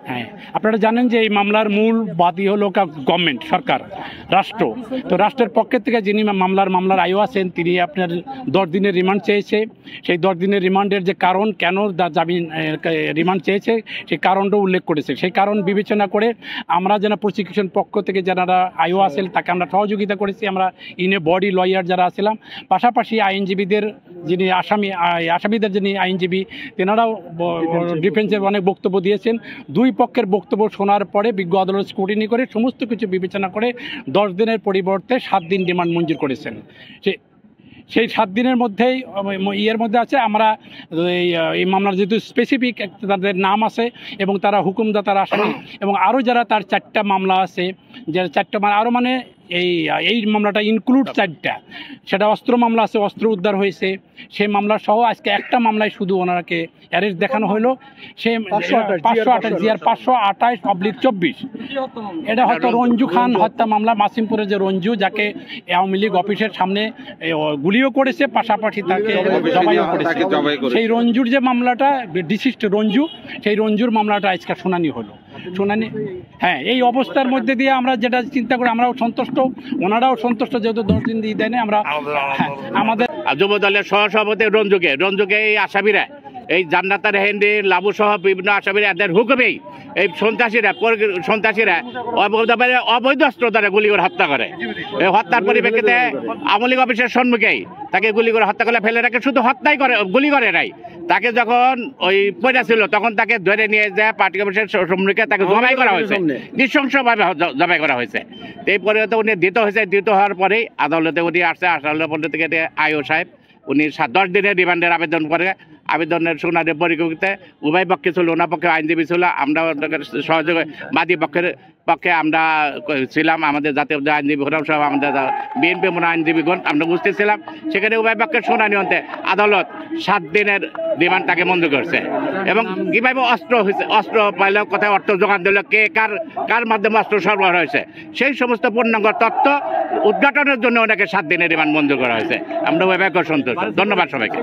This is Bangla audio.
হ্যাঁ, আপনারা জানেন যে এই মামলার মূল বাদী হলো গভর্নমেন্ট, সরকার, রাষ্ট্র। তো রাষ্ট্রের পক্ষের থেকে যিনি মামলার আয়ু আছেন, তিনি আপনার 10 দিনের রিমান্ড চেয়েছে। সেই 10 দিনের রিমান্ডের যে কারণ, কেন জামিন রিমান্ড চেয়েছে, সেই কারণটা উল্লেখ করেছে। সেই কারণ বিবেচনা করে আমরা যেন প্রসিকিউশন পক্ষ থেকে যারা আয়ু আছেন তাকে আমরা সহযোগিতা করেছি। আমরা ইনে বডি লয়ার যারা আছিলাম, পাশাপাশি আইনজীবীদের যিনি আসামিদের যিনি আইনজীবী, তেনারাও ডিফেন্সের অনেক বক্তব্য দিয়েছেন। দুই পক্ষের বক্তব্য শোনার পরে বিজ্ঞ আদালত স্ক্রুটিনি করে সমস্ত কিছু বিবেচনা করে 10 দিনের পরিবর্তে 7 দিন রিমান্ড মঞ্জুর করেছেন। সেই 7 দিনের মধ্যেই ইয়ের মধ্যে আছে আমরা এই মামলার যেহেতু স্পেসিফিক তাদের নাম আছে এবং তারা হুকুমদাতার আসামি, এবং আরও যারা তার 4টা মামলা আছে, যে 4টা আরও মানে এই মামলাটা ইনক্লুড 4টা, সেটা অস্ত্র মামলা আছে, অস্ত্র উদ্ধার হয়েছে, সেই মামলা সহ আজকে একটা মামলায় শুধু ওনাকে অ্যারেস্ট দেখানো হলো। সে 528/24। এটা হয়তো রঞ্জু খান হত্যা মামলা, মাসিমপুরের যে রঞ্জু, যাকে আওয়ামী লীগ অফিসের সামনে গুলিও করেছে, পাশাপাশি তাকে জবাইও করেছে। সেই রঞ্জুর যে মামলাটা, ডিসিস্ট রঞ্জু, সেই রঞ্জুর মামলাটা আজকে শুনানি হলো। হ্যাঁ, এই অবস্থার মধ্যে দিয়ে আমরা যেটা চিন্তা করি, আমরাও সন্তুষ্ট, ওনারাও সন্তুষ্ট, যেহেতু 10 দিন দিয়ে দেয় না। আমরা আমাদের যুব দলের সহসভাপতি রঞ্জুকে এই আসামিরা, এই জান্নাতার হেন্ডি লাবু সহ বিভিন্ন আসামিরা এদের হুকুমেই এই সন্ত্রাসীরা অবৈধ অস্ত্র দ্বারা গুলি করে হত্যা করে। এই হত্যার পরিপ্রেক্ষিতে আওয়ামী লীগ অফিসের সম্মুখেই তাকে গুলি করে হত্যা করে ফেলে রাখে। শুধু হত্যাই করে, গুলি করে নাই। তাকে যখন ওই পয়সা ছিল তখন তাকে ধরে নিয়ে যায় পার্টি অফিসের সম্মুখে, তাকে জবাই করা হয়েছে, নৃশংসভাবে জবাই করা হয়েছে। এরপরে তো উনি ধৃত হওয়ার পরেই আদালতে উনি আসছে। আদালত থেকে আইও সাহেব উনি 10 দিনের রিমান্ডের আবেদন করে। আবেদনের শুনানির পরিপ্রেক্ষিতে উভয় পক্ষে ছিল, ওনার পক্ষে আইনজীবী ছিল, আমরা সহযোগে বাদী পক্ষে আমরা ছিলাম। আমাদের জাতীয় আইনজীবী ঘটনা সহ আমাদের বিএনপি মনে আইনজীবীগণ আমরা বুঝতে ছিলাম। সেখানে উভয় পক্ষের শুনানি হতে আদালত 7 দিনের রিমান্ড তাকে মঞ্জুর করছে। এবং কীভাবে অস্ত্র পাইল, কোথায় অর্থ যোগান দিল, কে কার মাধ্যমে অস্ত্র সরবরাহ হয়েছে, সেই সমস্ত পূর্ণাঙ্গ তথ্য উদ্ঘাটনের জন্য ওনাকে 7 দিনের রিমান্ড মঞ্জুর করা হয়েছে। আমরা উভয় পক্ষ সন্তুষ্ট। ধন্যবাদ সবাইকে।